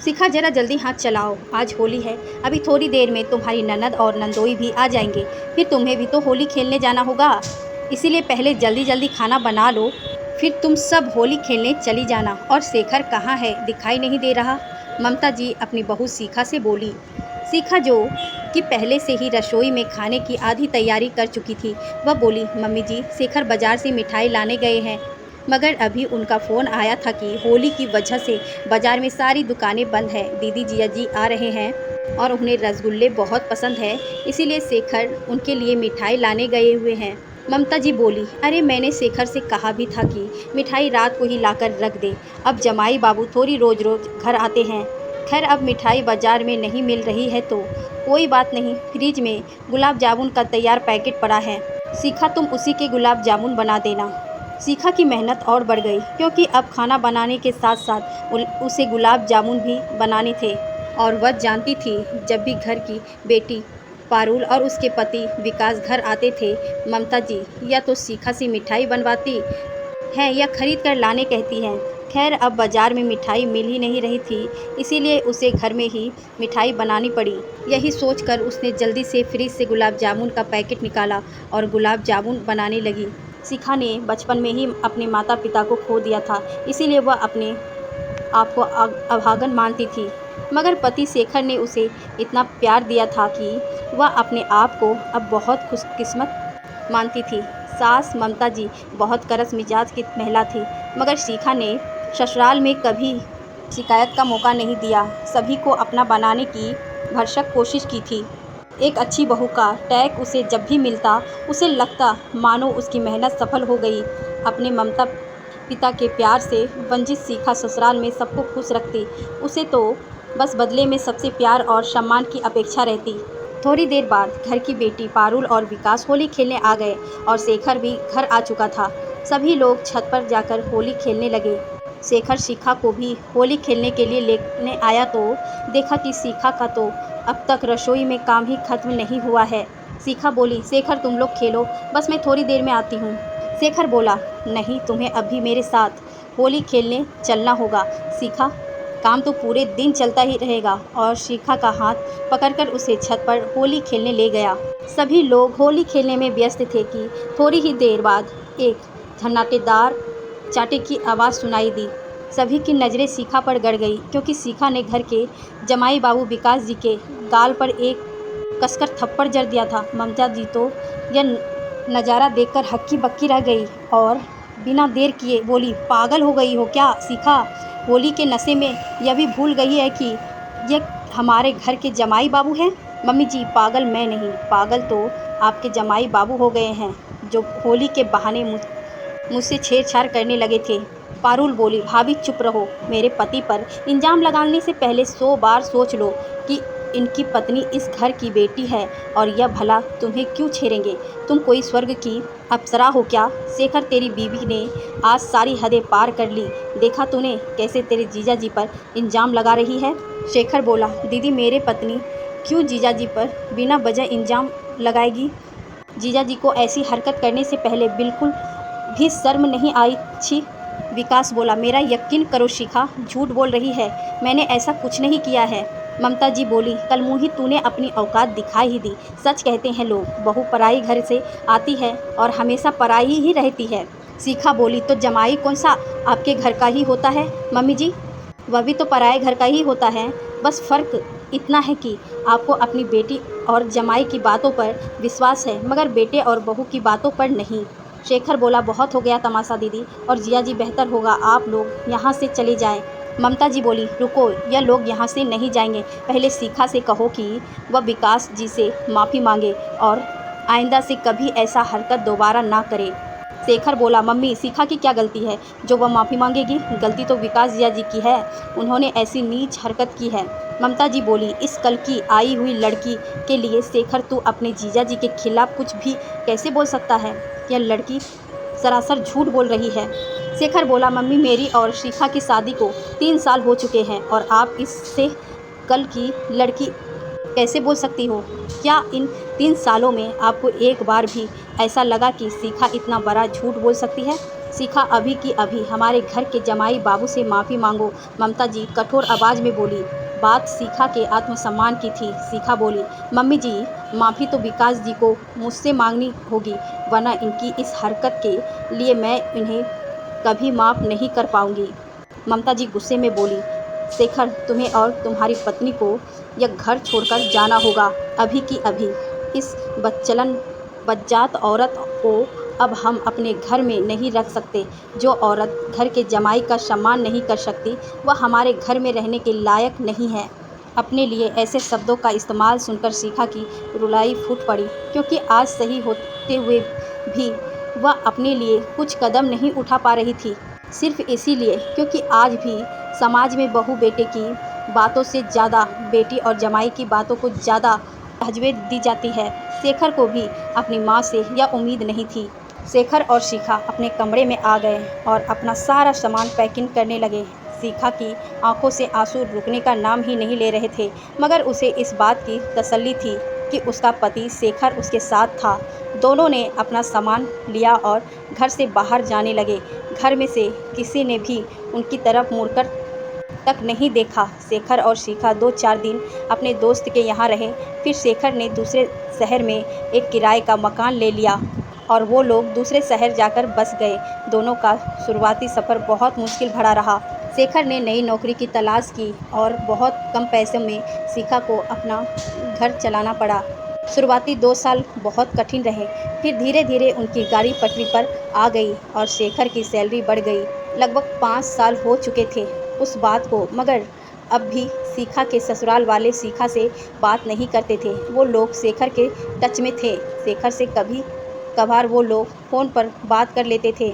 शिखा जरा जल्दी हाथ चलाओ, आज होली है। अभी थोड़ी देर में तुम्हारी ननद और नंदोई भी आ जाएंगे, फिर तुम्हें भी तो होली खेलने जाना होगा। इसीलिए पहले जल्दी जल्दी खाना बना लो, फिर तुम सब होली खेलने चली जाना। और शेखर कहाँ है, दिखाई नहीं दे रहा। ममता जी अपनी बहू शिखा से बोली। शिखा जो कि पहले से ही रसोई में खाने की आधी तैयारी कर चुकी थी, वह बोली, मम्मी जी शेखर बाजार से मिठाई लाने गए हैं, मगर अभी उनका फ़ोन आया था कि होली की वजह से बाज़ार में सारी दुकानें बंद हैं। दीदी जिया जी आ रहे हैं और उन्हें रसगुल्ले बहुत पसंद है, इसीलिए शेखर उनके लिए मिठाई लाने गए हुए हैं। ममता जी बोली, अरे मैंने शेखर से कहा भी था कि मिठाई रात को ही लाकर रख दे, अब जमाई बाबू थोड़ी रोज़ रोज़ घर आते हैं। खैर अब मिठाई बाज़ार में नहीं मिल रही है तो कोई बात नहीं, फ्रिज में गुलाब जामुन का तैयार पैकेट पड़ा है, शिखा तुम उसी के गुलाब जामुन बना देना। शिखा की मेहनत और बढ़ गई, क्योंकि अब खाना बनाने के साथ साथ उसे गुलाब जामुन भी बनाने थे। और वह जानती थी जब भी घर की बेटी पारुल और उसके पति विकास घर आते थे, ममता जी या तो शिखा से मिठाई बनवाती है या खरीद कर लाने कहती हैं। खैर अब बाज़ार में मिठाई मिल ही नहीं रही थी, इसीलिए उसे घर में ही मिठाई बनानी पड़ी। यही सोचकर उसने जल्दी से फ्रिज से गुलाब जामुन का पैकेट निकाला और गुलाब जामुन बनाने लगी। शिखा ने बचपन में ही अपने माता पिता को खो दिया था, इसीलिए वह अपने आप को अभागन मानती थी, मगर पति शेखर ने उसे इतना प्यार दिया था कि वह अपने आप को अब बहुत खुशकिस्मत मानती थी। सास ममता जी बहुत करस मिजाज की महिला थी, मगर शिखा ने ससुराल में कभी शिकायत का मौका नहीं दिया, सभी को अपना बनाने की भरसक कोशिश की थी। एक अच्छी बहू का टैग उसे जब भी मिलता, उसे लगता मानो उसकी मेहनत सफल हो गई। अपने ममता पिता के प्यार से वंचित शिखा ससुराल में सबको खुश रखती, उसे तो बस बदले में सबसे प्यार और सम्मान की अपेक्षा रहती। थोड़ी देर बाद घर की बेटी पारुल और विकास होली खेलने आ गए और शेखर भी घर आ चुका था। सभी लोग छत पर जाकर होली खेलने लगे। शेखर शिखा को भी होली खेलने के लिए लेने आया तो देखा कि शिखा का तो अब तक रसोई में काम ही खत्म नहीं हुआ है। शिखा बोली, शेखर तुम लोग खेलो, बस मैं थोड़ी देर में आती हूँ। शेखर बोला, नहीं तुम्हें अभी मेरे साथ होली खेलने चलना होगा। शिखा, काम तो पूरे दिन चलता ही रहेगा। और शिखा का हाथ पकड़कर उसे छत पर होली खेलने ले गया। सभी लोग होली खेलने में व्यस्त थे कि थोड़ी ही देर बाद एक झन्नाटेदार चाटे की आवाज़ सुनाई दी। सभी की नज़रें शिखा पर गड़ गई, क्योंकि शिखा ने घर के जमाई बाबू विकास जी के गाल पर एक कसकर थप्पड़ जड़ दिया था। ममता जी तो यह नज़ारा देखकर हक्की बक्की रह गई और बिना देर किए बोली, पागल हो गई हो क्या शिखा? होली के नशे में यह भी भूल गई है कि यह हमारे घर के जमाई बाबू हैं? मम्मी जी पागल मैं नहीं, पागल तो आपके जमाई बाबू हो गए हैं, जो होली के बहाने मुझसे छेड़छाड़ करने लगे थे। पारुल बोली, भाभी चुप रहो, मेरे पति पर इल्ज़ाम लगाने से पहले 100 बार सोच लो कि इनकी पत्नी इस घर की बेटी है और यह भला तुम्हें क्यों छेड़ेंगे? तुम कोई स्वर्ग की अप्सरा हो क्या? शेखर तेरी बीवी ने आज सारी हदें पार कर ली, देखा तूने कैसे तेरे जीजा जी पर इल्ज़ाम लगा रही है? शेखर बोला, दीदी मेरे पत्नी क्यों जीजा जी पर बिना वजह इल्ज़ाम लगाएगी? जीजा जी को ऐसी हरकत करने से पहले बिल्कुल भी शर्म नहीं आई? छी। विकास बोला, मेरा यकीन करो शिखा झूठ बोल रही है, मैंने ऐसा कुछ नहीं किया है। ममता जी बोली, कल मुँह ही तूने अपनी औकात दिखाई ही दी। सच कहते हैं लोग, बहू पराई घर से आती है और हमेशा पराई ही रहती है। शिखा बोली, तो जमाई कौन सा आपके घर का ही होता है मम्मी जी? वह भी तो पराए घर का ही होता है, बस फ़र्क इतना है कि आपको अपनी बेटी और जमाई की बातों पर विश्वास है, मगर बेटे और बहू की बातों पर नहीं। शेखर बोला, बहुत हो गया तमाशा दीदी, और जिया जी बेहतर होगा आप लोग यहाँ से चले जाएं। ममता जी बोली, रुको, यह लोग यहाँ से नहीं जाएंगे, पहले शिखा से कहो कि वह विकास जी से माफ़ी मांगे और आइंदा से कभी ऐसा हरकत दोबारा ना करे। शेखर बोला, मम्मी शिखा की क्या गलती है जो वह माफ़ी मांगेगी? गलती तो विकास जिया जी की है, उन्होंने ऐसी नीच हरकत की है। ममता जी बोली, इस कल की आई हुई लड़की के लिए शेखर तू अपने जीजा जी के खिलाफ़ कुछ भी कैसे बोल सकता है? यह लड़की सरासर झूठ बोल रही है। शेखर बोला, मम्मी मेरी और शिखा की शादी को 3 साल हो चुके हैं और आप इससे कल की लड़की कैसे बोल सकती हो? क्या इन 3 सालों में आपको एक बार भी ऐसा लगा कि शिखा इतना बड़ा झूठ बोल सकती है? शिखा, अभी की अभी हमारे घर के जमाई बाबू से माफ़ी मांगो, ममता जी कठोर आवाज़ में बोली। बात शिखा के आत्मसम्मान की थी। शिखा बोली, मम्मी जी, माफ़ी तो विकास जी को मुझसे मांगनी होगी, वरना इनकी इस हरकत के लिए मैं इन्हें कभी माफ़ नहीं कर पाऊंगी। ममता जी गुस्से में बोली, शेखर, तुम्हें और तुम्हारी पत्नी को यह घर छोड़कर जाना होगा, अभी की अभी। इस बज्जात औरत को अब हम अपने घर में नहीं रख सकते। जो औरत घर के जमाई का सम्मान नहीं कर सकती, वह हमारे घर में रहने के लायक नहीं है। अपने लिए ऐसे शब्दों का इस्तेमाल सुनकर शिखा की रुलाई फूट पड़ी, क्योंकि आज सही होते हुए भी वह अपने लिए कुछ कदम नहीं उठा पा रही थी। सिर्फ इसीलिए क्योंकि आज भी समाज में बहू बेटे की बातों से ज़्यादा बेटी और जमाई की बातों को ज़्यादा अहमियत दी जाती है। शेखर को भी अपनी माँ से यह उम्मीद नहीं थी। शेखर और शिखा अपने कमरे में आ गए और अपना सारा सामान पैकिंग करने लगे। शिखा की आंखों से आंसू रुकने का नाम ही नहीं ले रहे थे, मगर उसे इस बात की तसल्ली थी कि उसका पति शेखर उसके साथ था। दोनों ने अपना सामान लिया और घर से बाहर जाने लगे। घर में से किसी ने भी उनकी तरफ मुड़कर तक नहीं देखा। शेखर और शिखा 2-4 दिन अपने दोस्त के यहाँ रहे। फिर शेखर ने दूसरे शहर में एक किराए का मकान ले लिया और वो लोग दूसरे शहर जाकर बस गए। दोनों का शुरुआती सफ़र बहुत मुश्किल भरा रहा। शेखर ने नई नौकरी की तलाश की और बहुत कम पैसे में शिखा को अपना घर चलाना पड़ा। शुरुआती 2 साल बहुत कठिन रहे। फिर धीरे धीरे उनकी गाड़ी पटरी पर आ गई और शेखर की सैलरी बढ़ गई। लगभग 5 साल हो चुके थे उस बात को, मगर अब भी शिखा के ससुराल वाले शिखा से बात नहीं करते थे। वो लोग शेखर के टच में थे। शेखर से कभी कभार वो लोग फ़ोन पर बात कर लेते थे।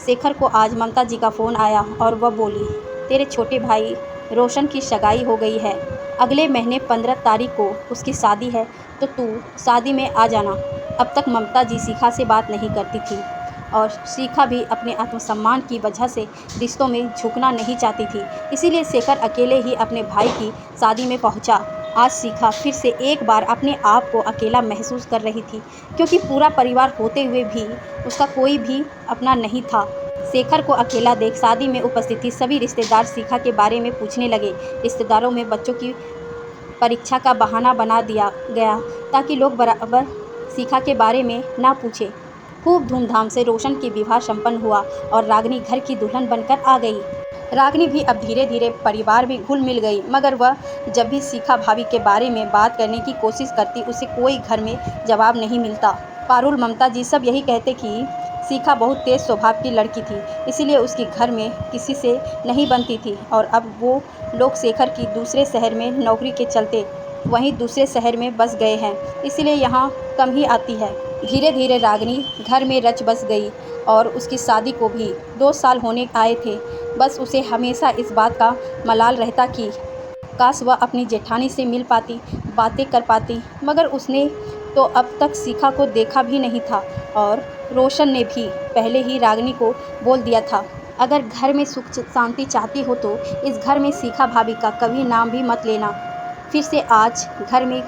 शेखर को आज ममता जी का फ़ोन आया और वह बोली, तेरे छोटे भाई रोशन की सगाई हो गई है। अगले महीने 15 तारीख को उसकी शादी है, तो तू शादी में आ जाना। अब तक ममता जी शिखा से बात नहीं करती थी और शिखा भी अपने आत्मसम्मान की वजह से रिश्तों में झुकना नहीं चाहती थी। इसीलिए शेखर अकेले ही अपने भाई की शादी में पहुंचा। आज शिखा फिर से एक बार अपने आप को अकेला महसूस कर रही थी, क्योंकि पूरा परिवार होते हुए भी उसका कोई भी अपना नहीं था। शेखर को अकेला देख शादी में उपस्थित थी सभी रिश्तेदार शिखा के बारे में पूछने लगे। रिश्तेदारों में बच्चों की परीक्षा का बहाना बना दिया गया ताकि लोग बराबर शिखा के बारे में ना पूछें। खूब धूमधाम से रोशन की विवाह संपन्न हुआ और रागिनी घर की दुल्हन बनकर आ गई। रागिनी भी अब धीरे धीरे परिवार में घुल मिल गई, मगर वह जब भी शिखा भाभी के बारे में बात करने की कोशिश करती, उसे कोई घर में जवाब नहीं मिलता। पारुल, ममता जी सब यही कहते कि शिखा बहुत तेज़ स्वभाव की लड़की थी, इसीलिए उसकी घर में किसी से नहीं बनती थी। और अब वो लोग शेखर की दूसरे शहर में नौकरी के चलते वहीं दूसरे शहर में बस गए हैं, इसीलिए यहाँ कम ही आती है। धीरे धीरे रागिनी घर में रच बस गई और उसकी शादी को भी 2 साल होने आए थे। बस उसे हमेशा इस बात का मलाल रहता कि काश वह अपनी जेठानी से मिल पाती, बातें कर पाती, मगर उसने तो अब तक शिखा को देखा भी नहीं था। और रोशन ने भी पहले ही रागिनी को बोल दिया था, अगर घर में सुख शांति चाहती हो तो इस घर में शिखा भाभी का कभी नाम भी मत लेना। फिर से आज घर में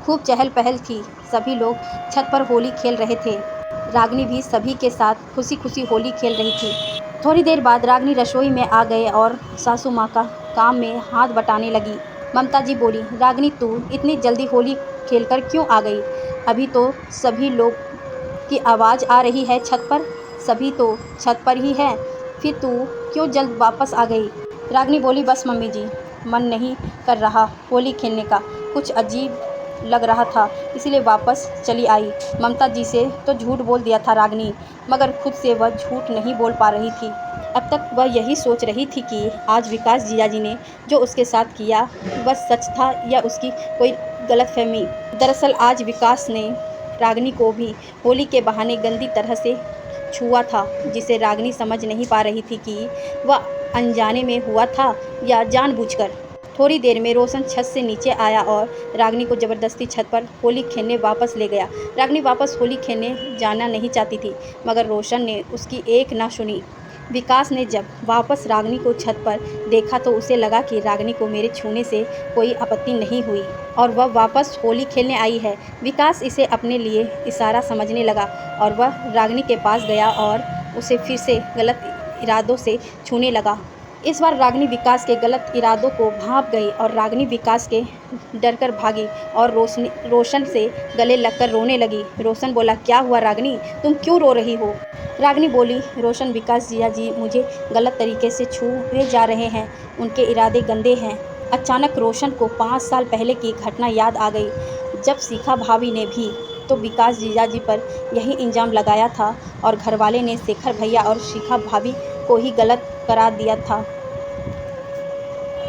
खूब चहल पहल थी। सभी लोग छत पर होली खेल रहे थे। रागिनी भी सभी के साथ खुशी खुशी होली खेल रही थी। थोड़ी देर बाद रागिनी रसोई में आ गए और सासू माँ का काम में हाथ बटाने लगी। ममता जी बोली, रागिनी तू इतनी जल्दी होली खेलकर क्यों आ गई? अभी तो सभी लोग की आवाज़ आ रही है छत पर। सभी तो छत पर ही है, फिर तू क्यों जल्द वापस आ गई? रागिनी बोली, बस मम्मी जी, मन नहीं कर रहा होली खेलने का, कुछ अजीब लग रहा था, इसीलिए वापस चली आई। ममता जी से तो झूठ बोल दिया था रागिनी, मगर खुद से वह झूठ नहीं बोल पा रही थी। अब तक वह यही सोच रही थी कि आज विकास जीजा जी ने जो उसके साथ किया वह सच था या उसकी कोई गलतफहमी। दरअसल आज विकास ने रागिनी को भी होली के बहाने गंदी तरह से छुआ था, जिसे रागिनी समझ नहीं पा रही थी कि वह अनजाने में हुआ था या जानबूझकर। थोड़ी देर में रोशन छत से नीचे आया और रागिनी को ज़बरदस्ती छत पर होली खेलने वापस ले गया। रागिनी वापस होली खेलने जाना नहीं चाहती थी, मगर रोशन ने उसकी एक ना सुनी। विकास ने जब वापस रागिनी को छत पर देखा तो उसे लगा कि रागिनी को मेरे छूने से कोई आपत्ति नहीं हुई और वह वापस होली खेलने आई है। विकास इसे अपने लिए इशारा समझने लगा और वह रागिनी के पास गया और उसे फिर से गलत इरादों से छूने लगा। इस बार रागिनी विकास के गलत इरादों को भांप गई और रागिनी विकास के डर कर भागी और रोशन से गले लगकर रोने लगी। रोशन बोला, क्या हुआ रागिनी, तुम क्यों रो रही हो? रागिनी बोली, रोशन विकास जिया जी मुझे गलत तरीके से छुए जा रहे हैं, उनके इरादे गंदे हैं। अचानक रोशन को 5 साल पहले की घटना याद आ गई, जब शिखा भाभी ने भी तो विकास जीजा जी पर यही इल्ज़ाम लगाया था और घरवाले ने शेखर भैया और शिखा भाभी को ही गलत करार दिया था।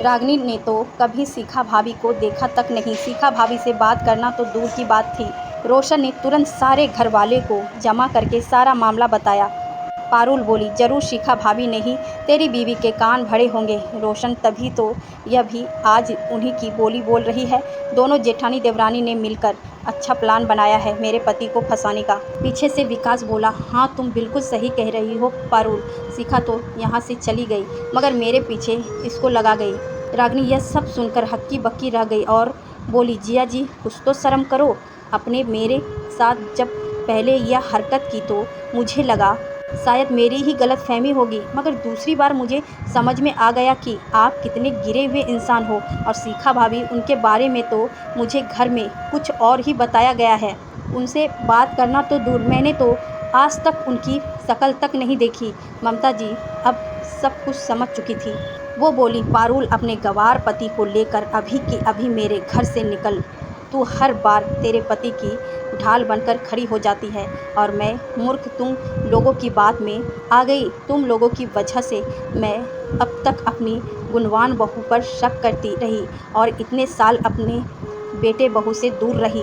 रागिनी ने तो कभी शिखा भाभी को देखा तक नहीं, शिखा भाभी से बात करना तो दूर की बात थी। रोशन ने तुरंत सारे घरवाले को जमा करके सारा मामला बताया। पारुल बोली, जरूर शिखा भाभी ने ही तेरी बीवी के कान भरे होंगे। रोशन, तभी तो यह भी आज उन्हीं की बोली बोल रही है। दोनों जेठानी देवरानी ने मिलकर अच्छा प्लान बनाया है मेरे पति को फंसाने का। पीछे से विकास बोला, हाँ तुम बिल्कुल सही कह रही हो पारुल, शिखा तो यहाँ से चली गई मगर मेरे पीछे इसको लगा गई। रागिनी यह सब सुनकर हक्की बक्की रह गई और बोली, जिया जी कुछ तो शर्म करो। अपने मेरे साथ जब पहले यह हरकत की तो मुझे लगा शायद मेरी ही गलतफहमी होगी, मगर दूसरी बार मुझे समझ में आ गया कि आप कितने गिरे हुए इंसान हो। और शिखा भाभी, उनके बारे में तो मुझे घर में कुछ और ही बताया गया है। उनसे बात करना तो दूर, मैंने तो आज तक उनकी शक्ल तक नहीं देखी। ममता जी अब सब कुछ समझ चुकी थी। वो बोली, पारुल अपने गंवार पति को लेकर अभी के अभी मेरे घर से निकल। तू हर बार तेरे पति की ढाल बनकर खड़ी हो जाती है और मैं मूर्ख तुम लोगों की बात में आ गई। तुम लोगों की वजह से मैं अब तक अपनी गुणवान बहू पर शक करती रही और इतने साल अपने बेटे बहू से दूर रही।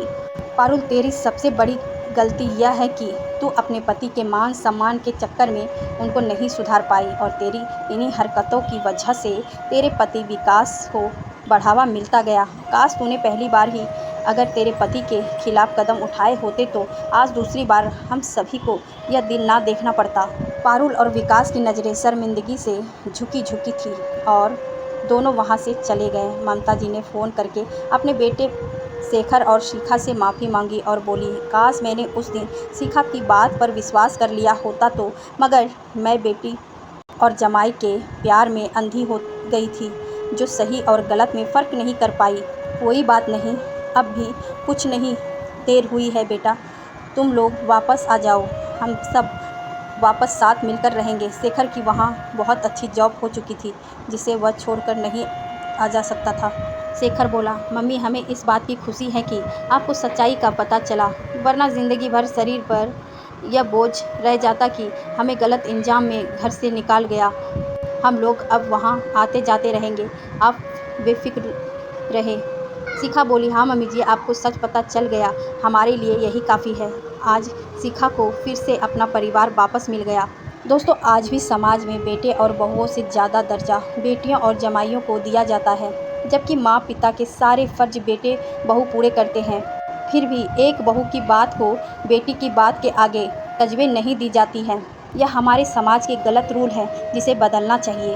पारुल, तेरी सबसे बड़ी गलती यह है कि तू अपने पति के मान सम्मान के चक्कर में उनको नहीं सुधार पाई और तेरी इन्हीं हरकतों की वजह से तेरे पति विकास को बढ़ावा मिलता गया। काश तूने पहली बार ही अगर तेरे पति के खिलाफ कदम उठाए होते तो आज दूसरी बार हम सभी को यह दिन ना देखना पड़ता। पारुल और विकास की नज़रें शर्मिंदगी से झुकी झुकी थी और दोनों वहाँ से चले गए। ममता जी ने फ़ोन करके अपने बेटे शेखर और शिखा से माफ़ी मांगी और बोली, काश मैंने उस दिन शिखा की बात पर विश्वास कर लिया होता तो, मगर मैं बेटी और जमाई के प्यार में अंधी हो गई थी जो सही और गलत में फ़र्क नहीं कर पाई। कोई बात नहीं, अब भी कुछ नहीं देर हुई है बेटा, तुम लोग वापस आ जाओ, हम सब वापस साथ मिलकर रहेंगे। शेखर की वहाँ बहुत अच्छी जॉब हो चुकी थी जिसे वह छोड़कर नहीं आ जा सकता था। शेखर बोला, मम्मी हमें इस बात की खुशी है कि आपको सच्चाई का पता चला, वरना ज़िंदगी भर शरीर पर यह बोझ रह जाता कि हमें गलत इल्ज़ाम में घर से निकाल गया। हम लोग अब वहाँ आते जाते रहेंगे, आप बेफिक्र रहे। शिखा बोली, हाँ मम्मी जी, आपको सच पता चल गया, हमारे लिए यही काफ़ी है। आज शिखा को फिर से अपना परिवार वापस मिल गया। दोस्तों, आज भी समाज में बेटे और बहुओं से ज़्यादा दर्जा बेटियों और जमाइयों को दिया जाता है, जबकि माँ पिता के सारे फ़र्ज बेटे बहू पूरे करते हैं। फिर भी एक बहू की बात को बेटी की बात के आगे तर्जीह नहीं दी जाती है। यह हमारे समाज के गलत रूल है जिसे बदलना चाहिए।